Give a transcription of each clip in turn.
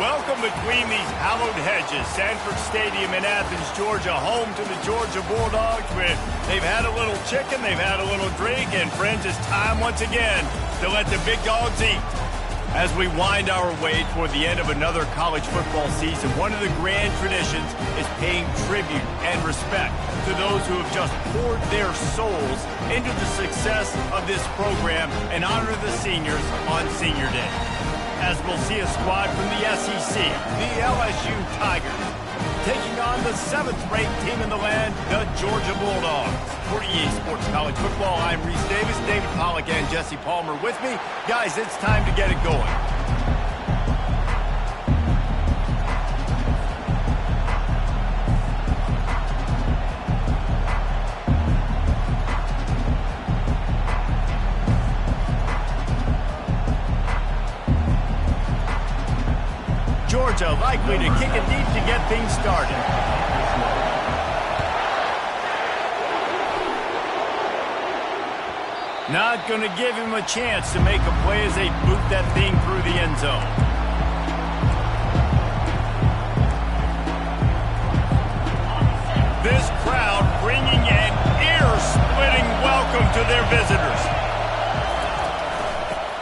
Welcome between these hallowed hedges. Sanford Stadium in Athens, Georgia, home to the Georgia Bulldogs, where they've had a little chicken, they've had a little drink, and friends, it's time once again to let the big dogs eat. As we wind our way toward the end of another college football season, one of the grand traditions is paying tribute and respect to those who have just poured their souls into the success of this program and honor the seniors on Senior Day. As we'll see a squad from the SEC, the LSU Tigers, taking on the 7th-ranked team in the land, the Georgia Bulldogs. For EA Sports College Football, I'm Reese Davis, David Pollack, and Jesse Palmer with me. Guys, it's time to get it going. Georgia likely to kick it deep to get things started. Not going to give him a chance to make a play as they boot that thing through the end zone. This crowd bringing an ear-splitting welcome to their visitors.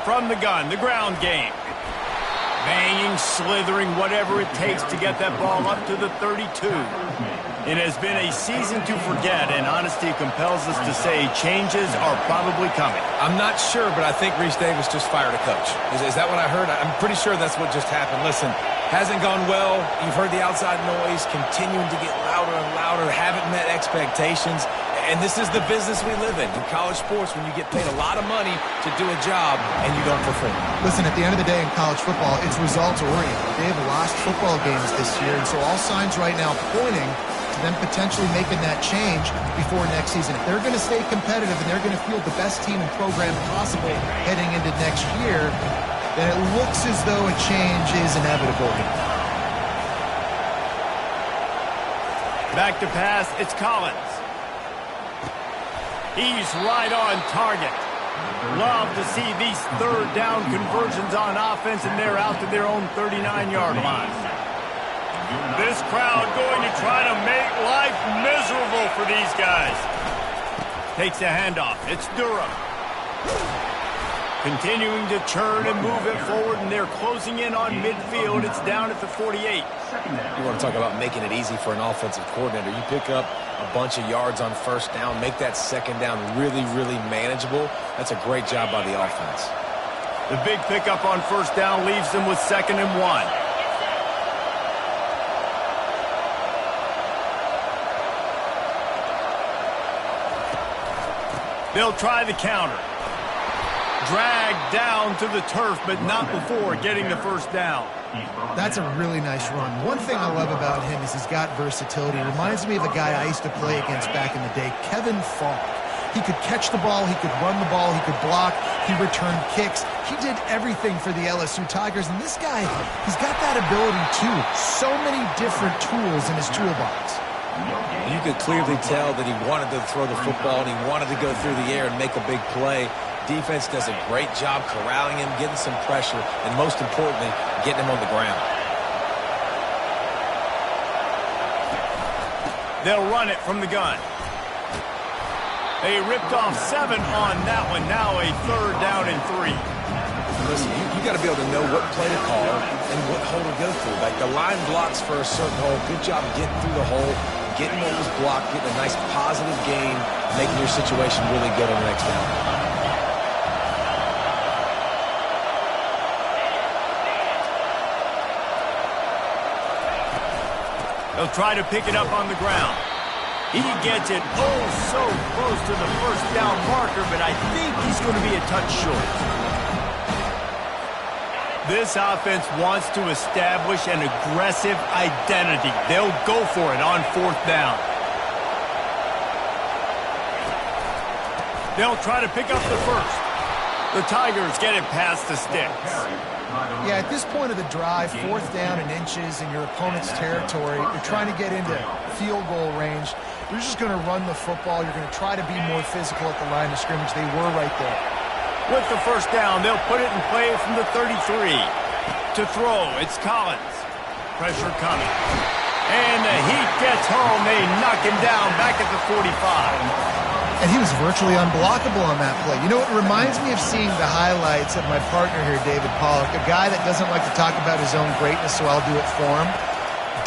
From the gun, the ground game. Banging, slithering, whatever it takes to get that ball up to the 32. It has been a season to forget, and honesty compels us to say changes are probably coming. I'm not sure, but I think Reese Davis just fired a coach. Is that what I heard? I'm pretty sure that's what just happened. Listen, hasn't gone well. You've heard the outside noise, continuing to get louder and louder, haven't met expectations. And this is the business we live in college sports, when you get paid a lot of money to do a job and you don't perform. Listen, at the end of the day in college football, it's results-oriented. They have lost football games this year, and so all signs right now pointing to them potentially making that change before next season. If they're going to stay competitive and they're going to field the best team and program possible heading into next year, then it looks as though a change is inevitable. Back to pass, it's Collins. He's right on target. Love to see these third down conversions on offense, and they're out to their own 39-yard line. This crowd going to try to make life miserable for these guys. Takes a handoff. It's Durham. Continuing to churn and move it forward, and they're closing in on midfield. It's down at the 48. You want to talk about making it easy for an offensive coordinator. You pick up a bunch of yards on first down, make that second down really, really manageable. That's a great job by the offense. The big pickup on first down leaves them with 2nd and 1. They'll try the counter. Dragged down to the turf, but not before getting the first down. That's a really nice run. One thing I love about him is he's got versatility. It reminds me of a guy I used to play against back in the day, Kevin Falk. He could catch the ball, he could run the ball, he could block, he returned kicks. He did everything for the LSU Tigers, and this guy, he's got that ability too. So many different tools in his toolbox. You could clearly tell that he wanted to throw the football and he wanted to go through the air and make a big play. Defense does a great job corralling him, getting some pressure, and most importantly, getting him on the ground. They'll run it from the gun. They ripped off 7 on that one. Now a 3rd down and 3. Listen, you got to be able to know what play to call and what hole to go through. Like the line blocks for a certain hole. Good job getting through the hole, getting what was blocked, getting a nice positive gain, making your situation really good on the next down. They'll try to pick it up on the ground. He gets it so close to the first down marker, but I think he's going to be a touch short. This offense wants to establish an aggressive identity. They'll go for it on 4th down. They'll try to pick up the first. The Tigers get it past the sticks. Yeah, at this point of the drive, 4th down and inches in your opponent's territory, you're trying to get into field goal range. You're just going to run the football. You're going to try to be more physical at the line of scrimmage. They were right there. With the first down, they'll put it in play from the 33. to throw. It's Collins. Pressure coming. And the Heat gets home. They knock him down back at the 45. And he was virtually unblockable on that play. You know, it reminds me of seeing the highlights of my partner here, David Pollock, a guy that doesn't like to talk about his own greatness, so I'll do it for him.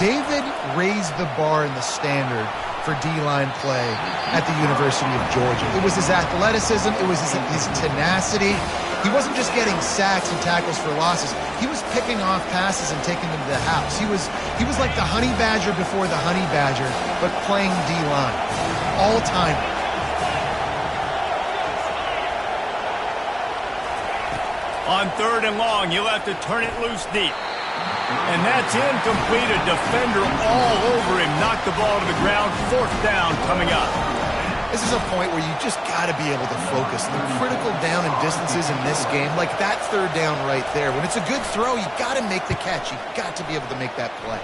David raised the bar in the standard for D-line play at the University of Georgia. It was his athleticism. It was his tenacity. He wasn't just getting sacks and tackles for losses. He was picking off passes and taking them to the house. He was like the honey badger before the honey badger, but playing D-line. All time. On 3rd and long, you'll have to turn it loose deep. And that's incomplete. A defender all over him. Knocked the ball to the ground. 4th down coming up. This is a point where you just got to be able to focus. The critical down and distances in this game, like that 3rd down right there. When it's a good throw, you got to make the catch. You got to be able to make that play.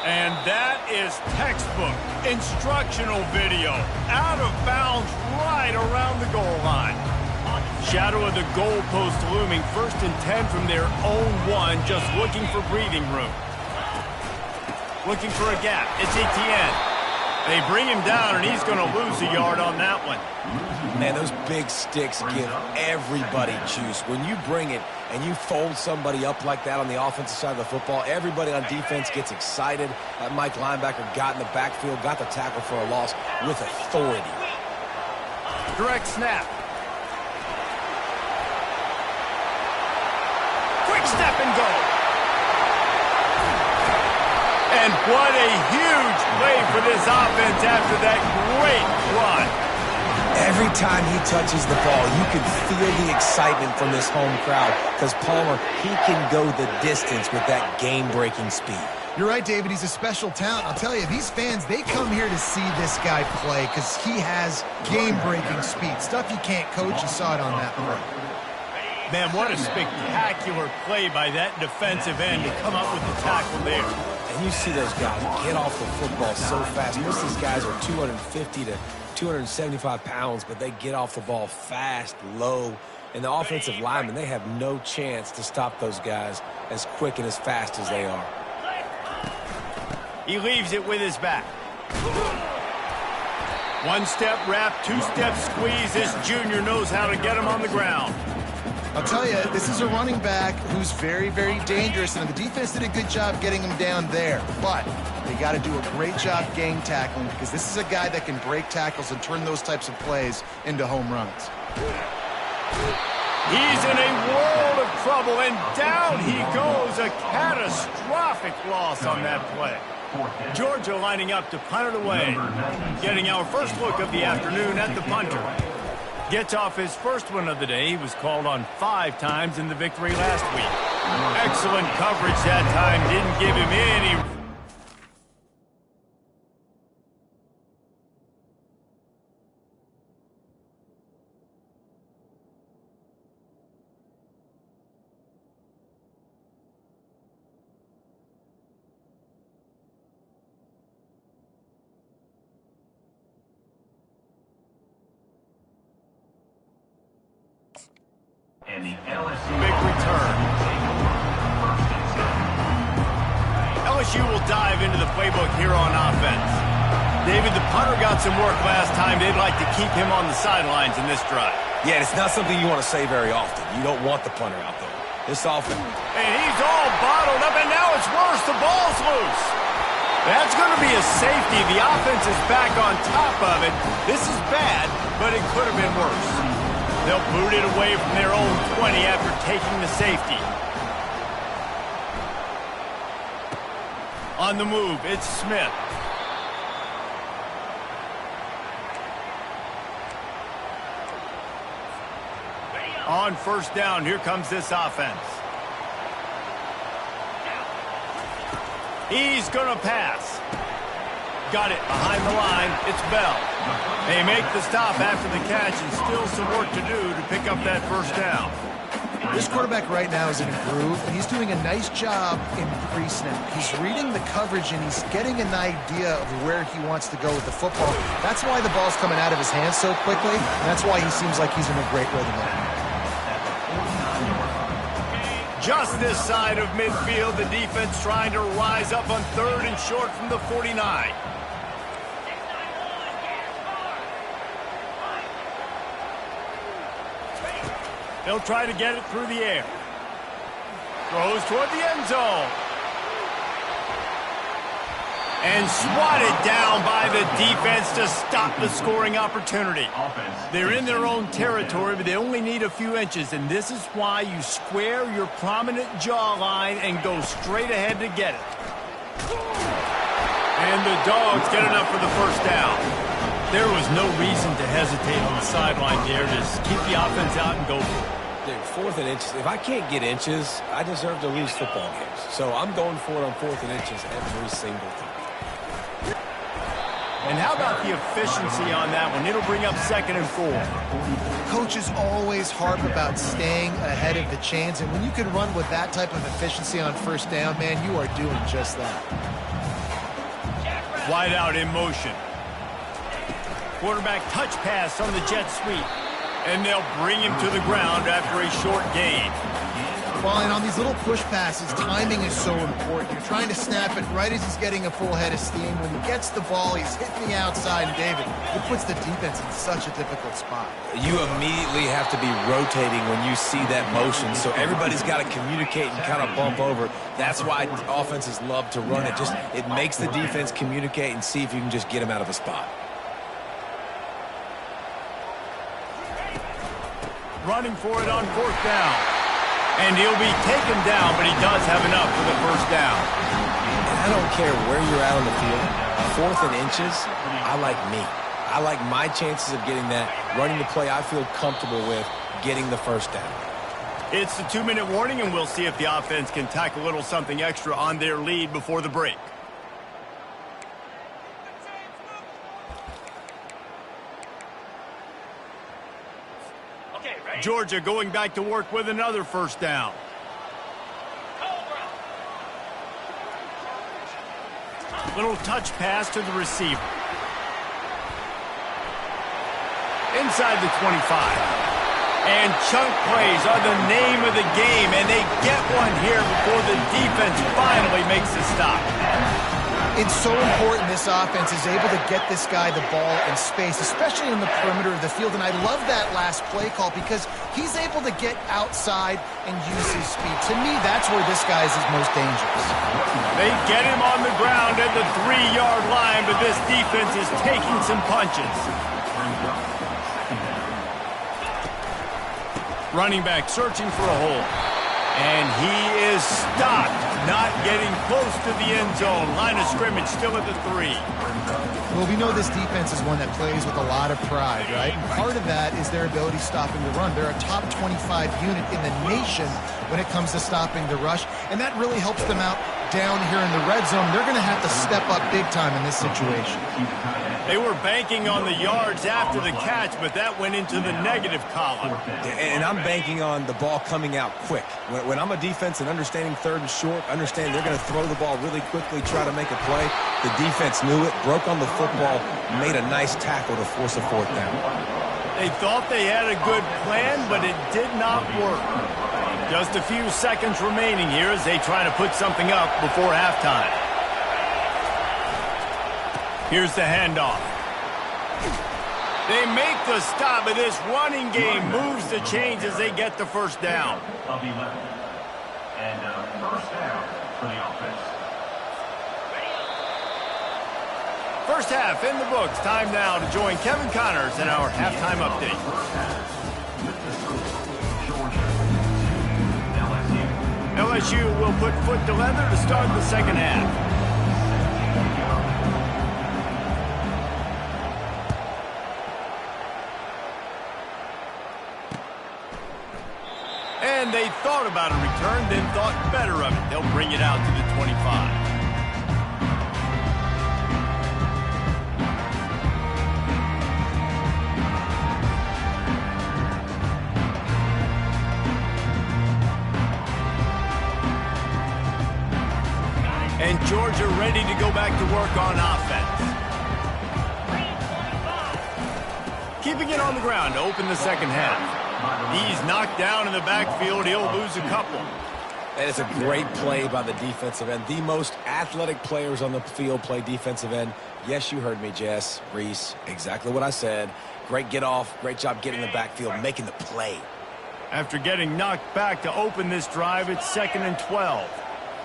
And that is textbook instructional video. Out of bounds right around the goal line. Shadow of the goalpost looming. 1st and 10 from their own 1, just looking for breathing room. Looking for a gap. It's Etienne. They bring him down, and he's going to lose a yard on that one. Man, those big sticks give everybody juice. When you bring it and you fold somebody up like that on the offensive side of the football, everybody on defense gets excited. That Mike linebacker got in the backfield, got the tackle for a loss with authority. Direct snap. Quick step and go. And what a huge play for this offense after that great run. Every time he touches the ball, you can feel the excitement from this home crowd because Palmer, he can go the distance with that game-breaking speed. You're right, David. He's a special talent. I'll tell you, these fans, they come here to see this guy play because he has game-breaking speed. Stuff you can't coach. You saw it on that play. Man, what a spectacular play by that defensive end to come up with the tackle there. And you see those guys get off the football so fast. Most of these guys are 250 to 275 pounds, but they get off the ball fast, low. And the offensive linemen, they have no chance to stop those guys as quick and as fast as they are. He leaves it with his back. 1-step wrap, 2-step squeeze. This junior knows how to get him on the ground. I'll tell you, this is a running back who's very, very dangerous, and the defense did a good job getting him down there. But they got to do a great job gang tackling because this is a guy that can break tackles and turn those types of plays into home runs. He's in a world of trouble, and down he goes. A catastrophic loss on that play. Georgia lining up to punt it away. Getting our first look of the afternoon at the punter. Gets off his first one of the day. He was called on 5 times in the victory last week. Excellent coverage that time. Didn't give him any... Big return. LSU will dive into the playbook here on offense. David, the punter got some work last time. They'd like to keep him on the sidelines in this drive. Yeah, it's not something you want to say very often. You don't want the punter out there. This offense. And he's all bottled up, and now it's worse. The ball's loose. That's going to be a safety. The offense is back on top of it. This is bad, but it could have been worse. They'll boot it away from their own 20 after taking the safety. On the move, it's Smith. On 1st down, here comes this offense. He's going to pass. Got it behind the line. It's Bell. They make the stop after the catch, and still some work to do to pick up that 1st down. This quarterback right now is in a groove, and he's doing a nice job in pre-snap. He's reading the coverage, and he's getting an idea of where he wants to go with the football. That's why the ball's coming out of his hands so quickly, and that's why he seems like he's in a great rhythm right now. Just this side of midfield, the defense trying to rise up on 3rd and short from the 49. They'll try to get it through the air. Throws toward the end zone. And swatted down by the defense to stop the scoring opportunity. They're in their own territory, but they only need a few inches, and this is why you square your prominent jawline and go straight ahead to get it. And the Dogs get enough for the first down. There was no reason to hesitate on the sideline there. Just keep the offense out and go for it. Dude, 4th and inches. If I can't get inches, I deserve to lose football games. So I'm going for it on 4th and inches every single time. And how about the efficiency on that one? It'll bring up 2nd and 4. Coaches always harp about staying ahead of the chains, and when you can run with that type of efficiency on 1st down, man, you are doing just that. Wide out in motion. Quarterback touch pass on the jet sweep. And they'll bring him to the ground after a short gain. Well, and on these little push passes, timing is so important. You're trying to snap it right as he's getting a full head of steam. When he gets the ball, he's hitting the outside, and David, it puts the defense in such a difficult spot. You immediately have to be rotating when you see that motion, so everybody's got to communicate and kind of bump over. That's why offenses love to run it. It makes the defense communicate and see if you can just get him out of a spot. Running for it on 4th down. And he'll be taken down, but he does have enough for the 1st down. And I don't care where you're at on the field. 4th and inches, I like me. I like my chances of getting that, running the play I feel comfortable with, getting the 1st down. It's the 2-minute warning, and we'll see if the offense can tack a little something extra on their lead before the break. Georgia going back to work with another 1st down. Little touch pass to the receiver. Inside the 25. And chunk plays are the name of the game, and they get one here before the defense finally makes a stop. It's so important this offense is able to get this guy the ball in space, especially in the perimeter of the field. And I love that last play call because he's able to get outside and use his speed. To me, that's where this guy is his most dangerous. They get him on the ground at the 3-yard line, but this defense is taking some punches. Running back searching for a hole. And he is stopped, not getting close to the end zone. Line of scrimmage still at the 3. Well, we know this defense is one that plays with a lot of pride, right? And part of that is their ability stopping the run. They're a top 25 unit in the nation when it comes to stopping the rush, and that really helps them out down here in the red zone. They're going to have to step up big time in this situation. They were banking on the yards after the catch, but that went into the negative column. And I'm banking on the ball coming out quick. When I'm a defense and understanding 3rd and short, understand they're going to throw the ball really quickly, try to make a play. The defense knew it, broke on the football, made a nice tackle to force a 4th down. They thought they had a good plan, but it did not work. Just a few seconds remaining here as they try to put something up before halftime. Here's the handoff. They make the stop, but this running game moves the chains as they get the 1st down. Of 11. And 1st down for the offense. 1st half in the books. Time now to join Kevin Connors in our halftime update. LSU will put foot to leather to start the 2nd half. And they thought about a return, then thought better of it. They'll bring it out to the 25. And Georgia ready to go back to work on offense. Keeping it on the ground to open the 2nd half. He's knocked down in the backfield. He'll lose a couple. And it's a great play by the defensive end. The most athletic players on the field play defensive end. Yes, you heard me, Jess, Reese, exactly what I said. Great get off, great job getting in the backfield, making the play. After getting knocked back to open this drive, it's 2nd and 12.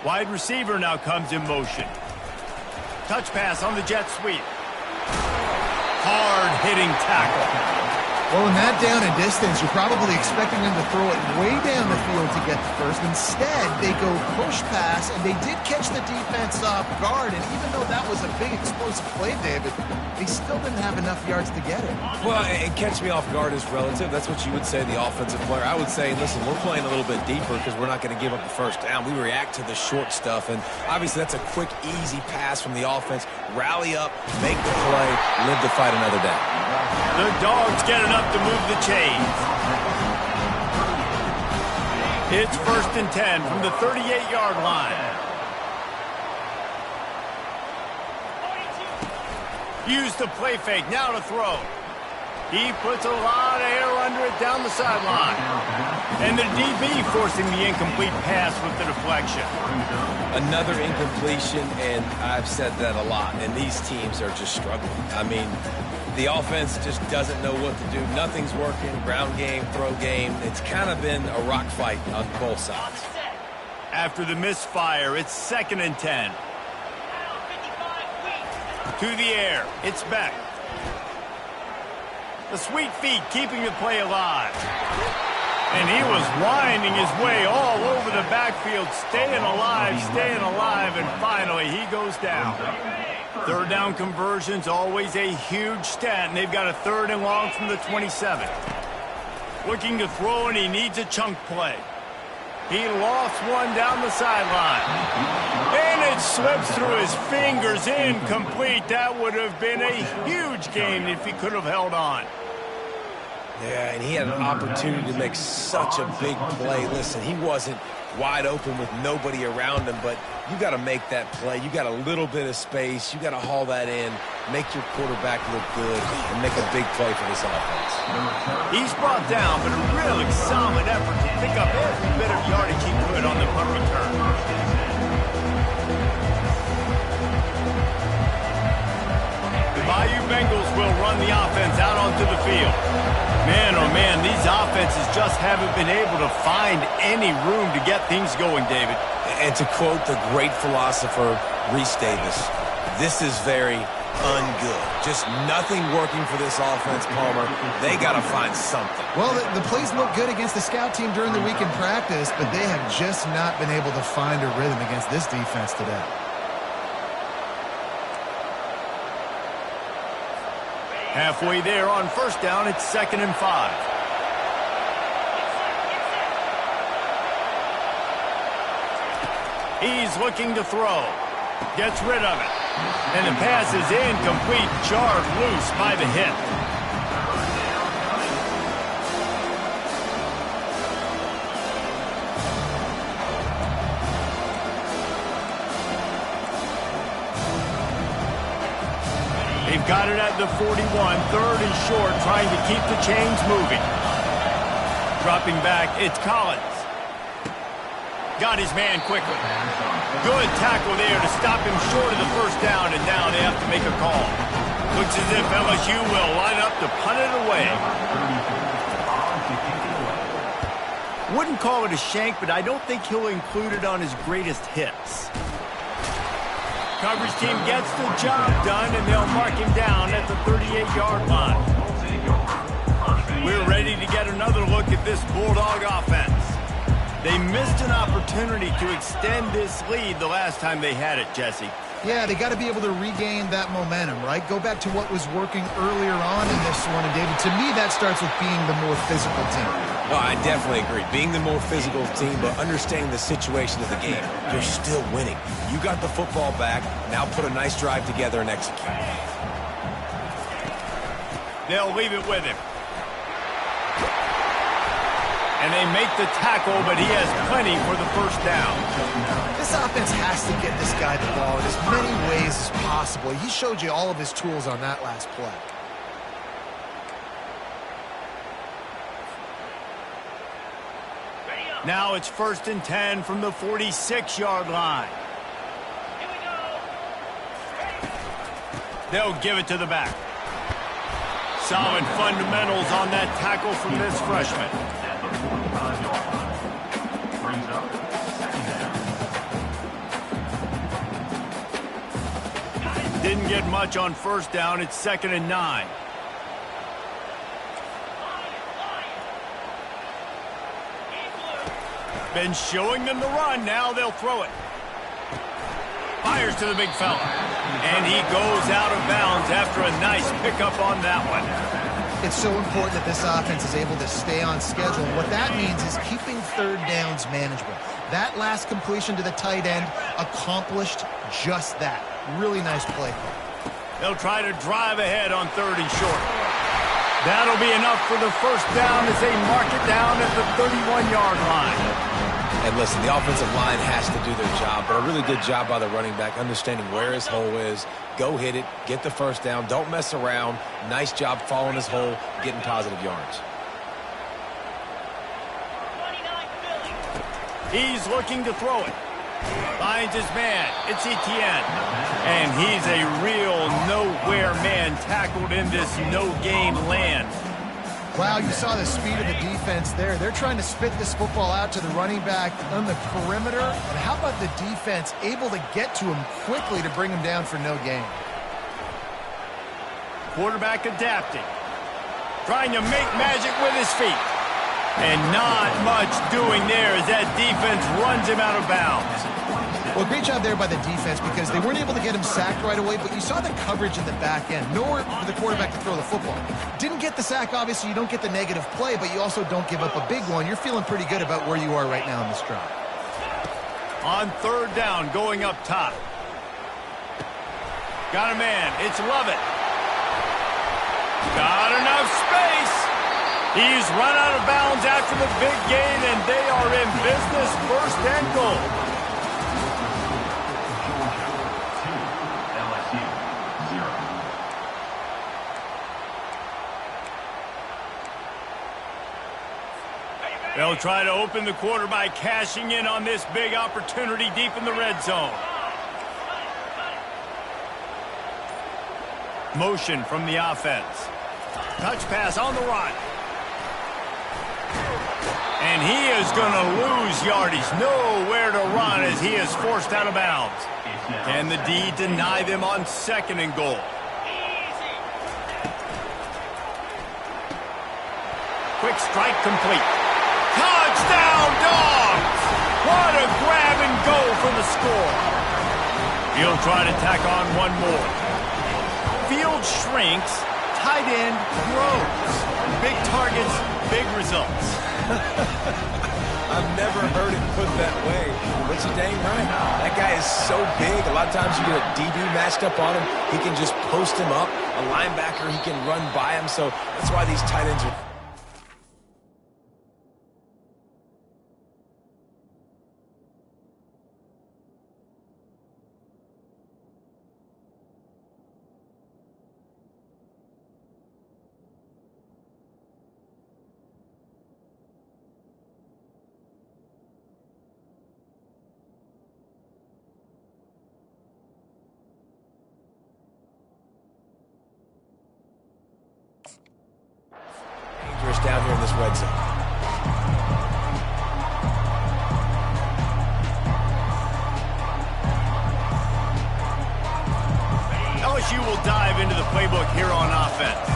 Wide receiver now comes in motion. Touch pass on the jet sweep. Hard-hitting tackle. Well, in that down and distance, you're probably expecting them to throw it way down the field to get the first. Instead, they go push pass, and they did catch the defense off guard. And even though that was a big explosive play, David, they still didn't have enough yards to get it. Well, and catch me off guard is relative. That's what you would say, the offensive player. I would say, listen, we're playing a little bit deeper because we're not going to give up the first down. We react to the short stuff, and obviously that's a quick, easy pass from the offense. Rally up, make the play, live to fight another day. The Dogs get enough to move the chains. It's 1st and 10 from the 38-yard line. Use the play fake, now to throw. He puts a lot of air under it down the sideline. And the DB forcing the incomplete pass with the deflection. Another incompletion, and I've said that a lot, and these teams are just struggling. I mean, the offense just doesn't know what to do. Nothing's working. Ground game, throw game. It's kind of been a rock fight on both sides. After the misfire, it's 2nd and 10. To the air, it's Beck. The sweet feet keeping the play alive. And he was winding his way all over the backfield, staying alive, and finally he goes down. 3rd down conversion's always a huge stat, and they've got a 3rd and long from the 27. Looking to throw, and he needs a chunk play. He lost one down the sideline. And it slips through his fingers, incomplete. That would have been a huge gain if he could have held on. Yeah, and he had an opportunity to make such a big play. Listen, he wasn't wide open with nobody around him, but you got to make that play. You got a little bit of space. You got to haul that in, make your quarterback look good, and make a big play for this offense. He's brought down, but a really solid effort to pick up every bit of yardage he could on the punt return. The Bayou Bengals will run the offense out onto the field. Man, oh man, these offenses just haven't been able to find any room to get things going, David. And to quote the great philosopher, Reese Davis, this is very ungood. Just nothing working for this offense, Palmer. They got to find something. Well, the plays look good against the scout team during the week in practice, but they have just not been able to find a rhythm against this defense today. Halfway there on 1st down, it's 2nd and 5. He's looking to throw. Gets rid of it. And the pass is incomplete, jarred loose by the hit. They've got it at the 41, 3rd and short, trying to keep the chains moving. Dropping back, it's Collins. Got his man quickly. Good tackle there to stop him short of the 1st down, and now they have to make a call. Looks as if LSU will line up to punt it away. Wouldn't call it a shank, but I don't think he'll include it on his greatest hits. Coverage team gets the job done, and they'll mark him down at the 38-yard line. We're ready to get another look at this Bulldog offense. They missed an opportunity to extend this lead the last time they had it, Jesse. Yeah, they got to be able to regain that momentum, right? Go back to what was working earlier on in this one. And, David, to me, that starts with being the more physical team. No, I definitely agree. Being the more physical team, but understanding the situation of the game. You're still winning. You got the football back. Now put a nice drive together and execute. They'll leave it with him. And they make the tackle, but he has plenty for the 1st down. This offense has to get this guy the ball in as many ways as possible. He showed you all of his tools on that last play. Now it's 1st and 10 from the 46-yard line. They'll give it to the back. Solid fundamentals on that tackle from this freshman. At the 45-yard line. Brings up 2nd down. Didn't get much on 1st down. It's 2nd and 9. Been showing them the run. Now they'll throw it. Fires to the big fella. And he goes out of bounds after a nice pickup on that one. It's so important that this offense is able to stay on schedule. And what that means is keeping 3rd downs manageable. That last completion to the tight end accomplished just that. Really nice play. They'll try to drive ahead on 3rd and short. That'll be enough for the 1st down as they mark it down at the 31-yard line. And listen, the offensive line has to do their job, but a really good job by the running back understanding where his hole is. Go hit it, get the 1st down, don't mess around. Nice job following his hole, getting positive yards. He's looking to throw it. Finds his man. It's Etienne. And he's a real nowhere man tackled in this no-gain land. Wow, you saw the speed of the defense there. They're trying to spit this football out to the running back on the perimeter. And how about the defense able to get to him quickly to bring him down for no gain? Quarterback adapting. Trying to make magic with his feet. And not much doing there as that defense runs him out of bounds. Well, great job there by the defense because they weren't able to get him sacked right away, but you saw the coverage in the back end. Nowhere for the quarterback to throw the football. Didn't get the sack, obviously. You don't get the negative play, but you also don't give up a big one. You're feeling pretty good about where you are right now in this drive. On 3rd down, going up top. Got a man. It's Lovett. Got enough space. He's run out of bounds after the big gain, and they are in business. 1st and goal. They'll try to open the quarter by cashing in on this big opportunity deep in the red zone. Motion from the offense. Touch pass on the run. And he is going to lose yardage. Nowhere to run as he is forced out of bounds. Can the D deny them on 2nd and goal? Quick strike complete. Touchdown, Dogs! What a grab and go for the score. He'll try to tack on one more. Field shrinks, tight end grows. Big targets, big results. I've never heard it put that way, but you're dang right. That guy is so big. A lot of times you get a DB matched up on him. He can just post him up. A linebacker, he can run by him. So that's why these tight ends are... down here in this red zone. LSU will dive into the playbook here on offense.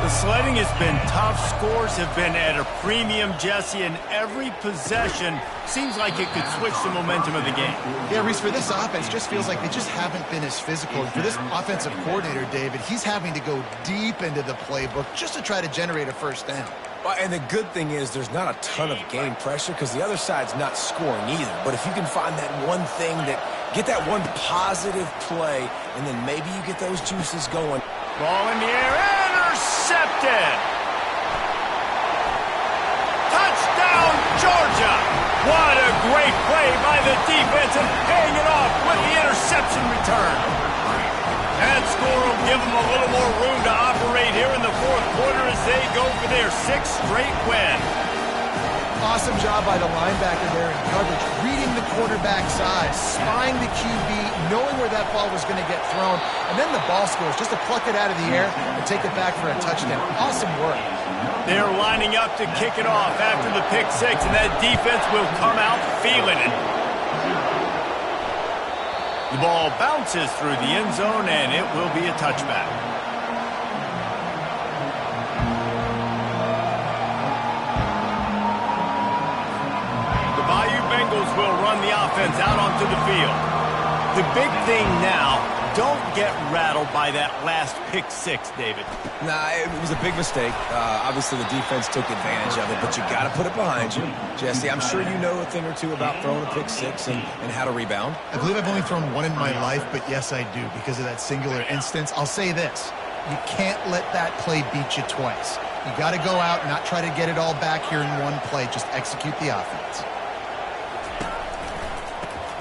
The sledding has been tough. Scores have been at a premium, Jesse, and every possession seems like it could switch the momentum of the game. Yeah, Reese, for this offense, just feels like they just haven't been as physical. And for this offensive coordinator, David, he's having to go deep into the playbook just to try to generate a 1st down. Well, and the good thing is there's not a ton of game pressure because the other side's not scoring either. But if you can find that one thing get that one positive play, and then maybe you get those juices going. Ball in the air, intercepted! Touchdown, Georgia! What a great play by the defense and paying it off with the interception return. That score will give them a little more room to operate here in the 4th quarter as they go for their 6th straight win. Awesome job by the linebacker there in coverage, reading the quarterback side, spying the QB, knowing where that ball was going to get thrown, and then the ball scores, just to pluck it out of the air and take it back for a touchdown. Awesome work. They're lining up to kick it off after the pick six, and that defense will come out feeling it. The ball bounces through the end zone, and it will be a touchback. Bengals will run the offense out onto the field. The big thing now, don't get rattled by that last pick six, David. Nah, it was a big mistake. Obviously, the defense took advantage of it, but you got to put it behind you. Jesse, I'm sure you know a thing or two about throwing a pick six and how to rebound. I believe I've only thrown one in my life, but yes, I do because of that singular instance. I'll say this. You can't let that play beat you twice. You got to go out and not try to get it all back here in one play. Just execute the offense.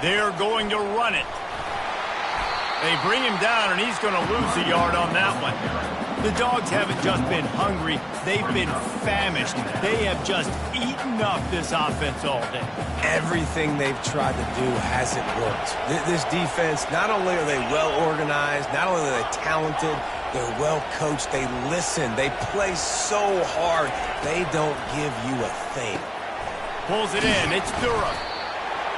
They're going to run it. They bring him down, and he's going to lose a yard on that one. The Dogs haven't just been hungry. They've been famished. They have just eaten up this offense all day. Everything they've tried to do hasn't worked. This defense, not only are they well organized, not only are they talented, they're well coached. They listen. They play so hard. They don't give you a thing. Pulls it in. It's Durham.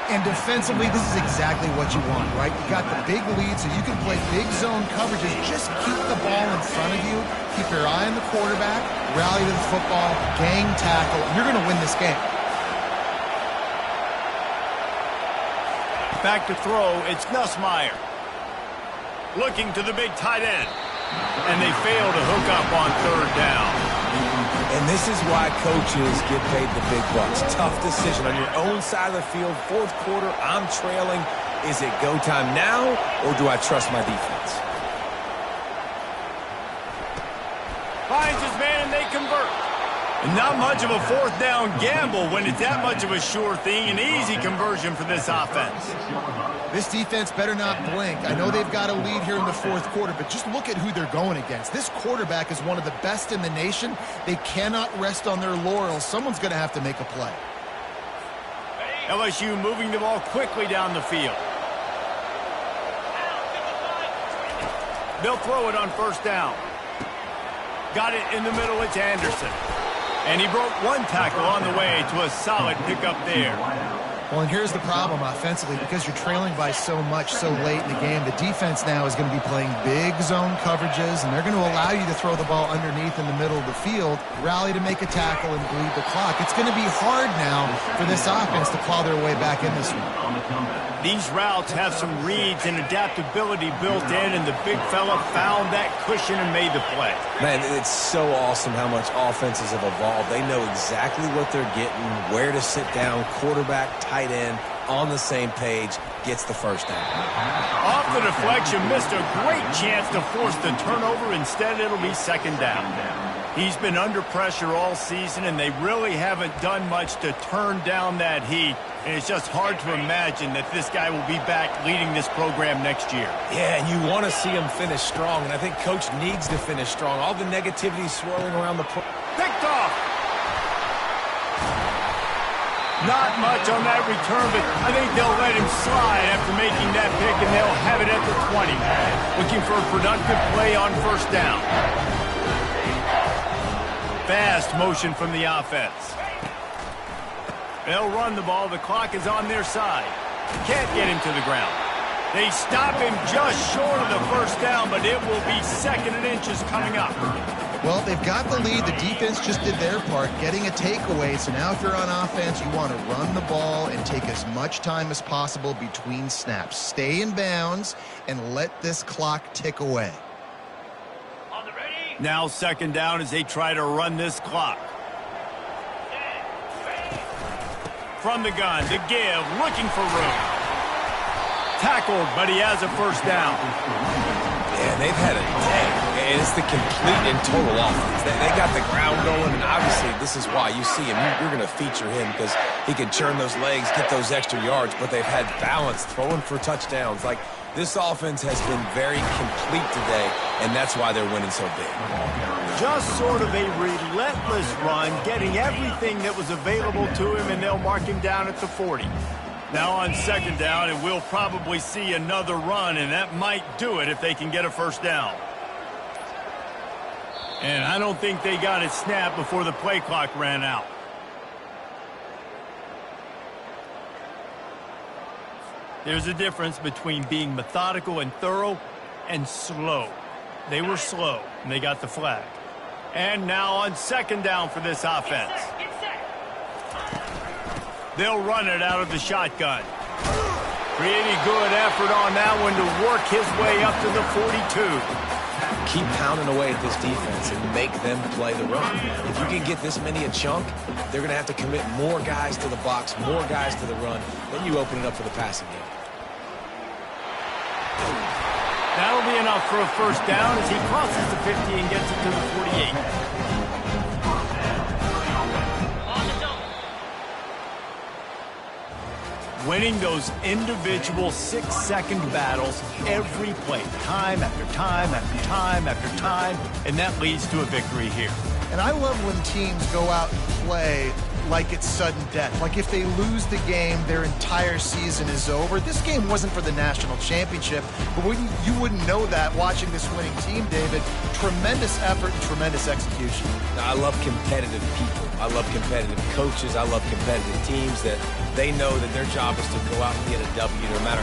And defensively, this is exactly what you want, right? You got the big lead, so you can play big zone coverages. Just keep the ball in front of you. Keep your eye on the quarterback. Rally to the football. Gang tackle. You're going to win this game. Back to throw. It's Nussmeier. Looking to the big tight end. And they fail to hook up on third down. And this is why coaches get paid the big bucks. Tough decision on your own side of the field. Fourth quarter, I'm trailing. Is it go time now, or do I trust my defense? Finds his man, and they convert. And not much of a fourth down gamble when it's that much of a sure thing. An easy conversion for this offense. This defense better not blink. I know they've got a lead here in the fourth quarter, but just look at who they're going against. This quarterback is one of the best in the nation. They cannot rest on their laurels. Someone's going to have to make a play. LSU moving the ball quickly down the field. They'll throw it on first down. Got it in the middle. It's Anderson. And he broke one tackle on the way to a solid pickup there. Well, and here's the problem offensively. Because you're trailing by so much so late in the game, the defense now is going to be playing big zone coverages, and they're going to allow you to throw the ball underneath in the middle of the field, rally to make a tackle, and bleed the clock. It's going to be hard now for this offense to claw their way back in this one. These routes have some reads and adaptability built in, and the big fella found that cushion and made the play. Man, it's so awesome how much offenses have evolved. They know exactly what they're getting, where to sit down, quarterback, tight end, on the same page, gets the first down. Off the deflection, missed a great chance to force the turnover. Instead, it'll be second down. He's been under pressure all season, and they really haven't done much to turn down that heat. And it's just hard to imagine that this guy will be back leading this program next year. Yeah, and you want to see him finish strong, and I think Coach needs to finish strong. All the negativity swirling around the picked off. Not much on that return, but I think they'll let him slide after making that pick, and they'll have it at the 20. Looking for a productive play on first down. Fast motion from the offense. They'll run the ball. The clock is on their side. Can't get him to the ground. They stop him just short of the first down, but it will be second and inches coming up. Well, they've got the lead. The defense just did their part, getting a takeaway. So now if you're on offense, you want to run the ball and take as much time as possible between snaps. Stay in bounds and let this clock tick away. Now second down as they try to run this clock. From the gun, the give, looking for room. Tackled, but he has a first down. Yeah, they've had a day. And it's the complete and total offense. They got the ground going, and obviously this is why you see him. You're going to feature him because he can churn those legs, get those extra yards, but they've had balance, throwing for touchdowns. Like, this offense has been very complete today, and that's why they're winning so big. Just sort of a relentless run, getting everything that was available to him, and they'll mark him down at the 40. Now on second down, and we'll probably see another run, and that might do it if they can get a first down. And I don't think they got it snapped before the play clock ran out. There's a difference between being methodical and thorough and slow. They were slow, and they got the flag. And now on second down for this offense. They'll run it out of the shotgun. Pretty good effort on that one to work his way up to the 42. Keep pounding away at this defense and make them play the run. If you can get this many a chunk, they're going to have to commit more guys to the box, more guys to the run. Then you open it up for the passing game. That'll be enough for a first down as he crosses the 50 and gets it to the 48. Winning those individual 6-second battles every play, time after time after time after time, and that leads to a victory here. And I love when teams go out and play like it's sudden death. Like if they lose the game, their entire season is over. This game wasn't for the national championship, but you wouldn't know that watching this winning team, David. Tremendous effort and tremendous execution. Now, I love competitive people. I love competitive coaches. I love competitive teams that they know that their job is to go out and get a W no matter